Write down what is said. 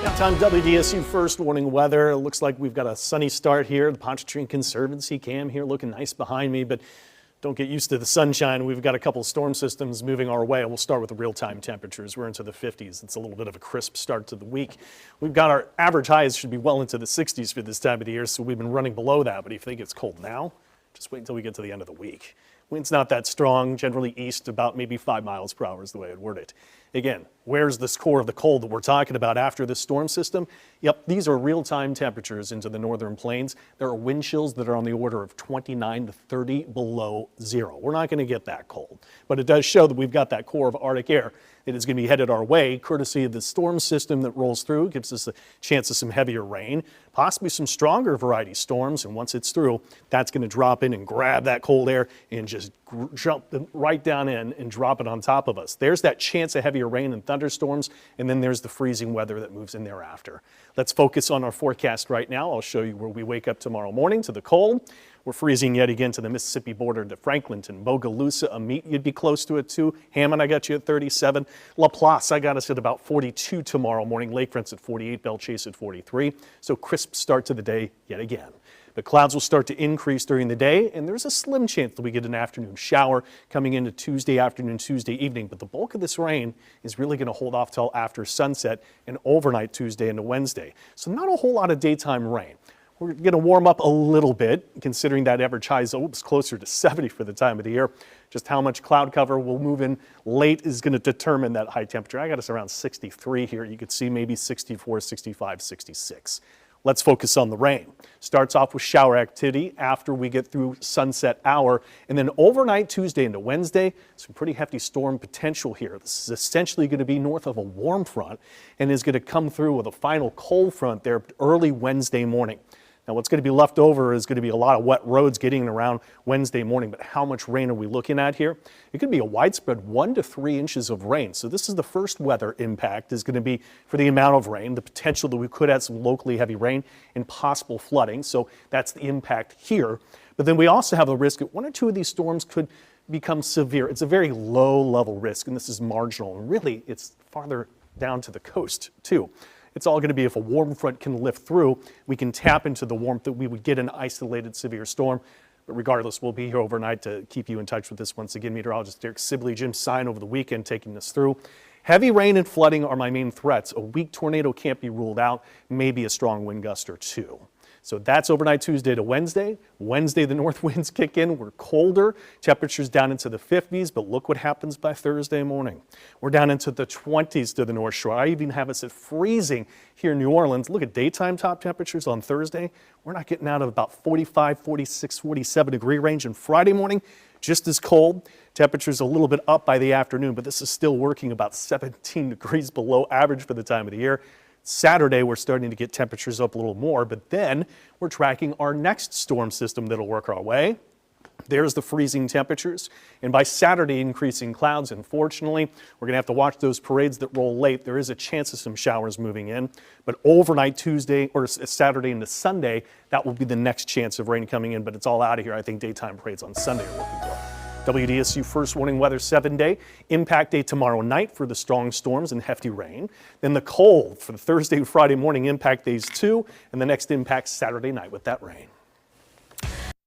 On WDSU First Warning Weather, it looks like we've got a sunny start here. The Pontchartrain Conservancy cam here looking nice behind me, but don't get used to the sunshine. We've got a couple storm systems moving our way. We'll start with the real-time temperatures. We're into the 50s. It's a little bit of a crisp start to the week. We've got our average highs should be well into the 60s for this time of the year, so we've been running below that. But if you think it's cold now, just wait until we get to the end of the week. Wind's not that strong, generally east about maybe 5 miles per hour is the way I'd word it. Again, where's this core of the cold that we're talking about after this storm system? Yep, these are real-time temperatures into the northern plains. There are wind chills that are on the order of 29 to 30 below zero. We're not going to get that cold, but it does show that we've got that core of Arctic air that is going to be headed our way, courtesy of the storm system that rolls through. It gives us a chance of some heavier rain, possibly some stronger variety storms, and once it's through, that's going to drop in and grab that cold air and just jump right down in and drop it on top of us. There's that chance of heavier rain and thunderstorms, and then there's the freezing weather that moves in thereafter. Let's focus on our forecast right now. I'll show you where we wake up tomorrow morning to the cold. We're freezing yet again to the Mississippi border to Franklinton, Bogalusa, Amite, you'd be close to it too. Hammond, I got you at 37. Laplace, I got us at about 42 tomorrow morning. Lakefront's at 48, Belle Chase at 43. So crisp start to the day yet again. The clouds will start to increase during the day, and there's a slim chance that we get an afternoon shower coming into Tuesday afternoon, Tuesday evening. But the bulk of this rain is really going to hold off till after sunset and overnight Tuesday into Wednesday. So not a whole lot of daytime rain. We're going to warm up a little bit, considering that average high is closer to 70 for the time of the year. Just how much cloud cover will move in late is going to determine that high temperature. I got us around 63 here. You could see maybe 64, 65, 66. Let's focus on the rain. Starts off with shower activity after we get through sunset hour, and then overnight Tuesday into Wednesday, some pretty hefty storm potential here. This is essentially going to be north of a warm front and is going to come through with a final cold front there early Wednesday morning. Now, what's going to be left over is going to be a lot of wet roads getting around Wednesday morning, but how much rain are we looking at here? It could be a widespread 1 to 3 inches of rain. So this is the first weather impact is going to be for the amount of rain, the potential that we could have some locally heavy rain and possible flooding. So that's the impact here. But then we also have the risk that 1 or 2 of these storms could become severe. It's a very low level risk, and this is marginal. And really, it's farther down to the coast, too. It's all going to be if a warm front can lift through, we can tap into the warmth that we would get an isolated severe storm. But regardless, we'll be here overnight to keep you in touch with this once again. Meteorologist Derek Sibley, Jim Sign over the weekend taking us through. Heavy rain and flooding are my main threats. A weak tornado can't be ruled out, maybe a strong wind gust or 2. So that's overnight Tuesday to Wednesday. Wednesday, the north winds kick in. We're colder. Temperatures down into the 50s, but look what happens by Thursday morning. We're down into the 20s to the North Shore. I even have us at freezing here in New Orleans. Look at daytime top temperatures on Thursday. We're not getting out of about 45, 46, 47 degree range. And Friday morning, just as cold. Temperatures a little bit up by the afternoon, but this is still working about 17 degrees below average for the time of the year. Saturday, we're starting to get temperatures up a little more, but then we're tracking our next storm system that'll work our way. There's the freezing temperatures, and by Saturday, increasing clouds. Unfortunately, we're going to have to watch those parades that roll late. There is a chance of some showers moving in, but overnight Tuesday or Saturday into Sunday, that will be the next chance of rain coming in, but it's all out of here. I think daytime parades on Sunday are looking good. WDSU First Warning Weather 7-day. Impact day tomorrow night for the strong storms and hefty rain. Then the cold for the Thursday and Friday morning impact days 2, and the next impact Saturday night with that rain.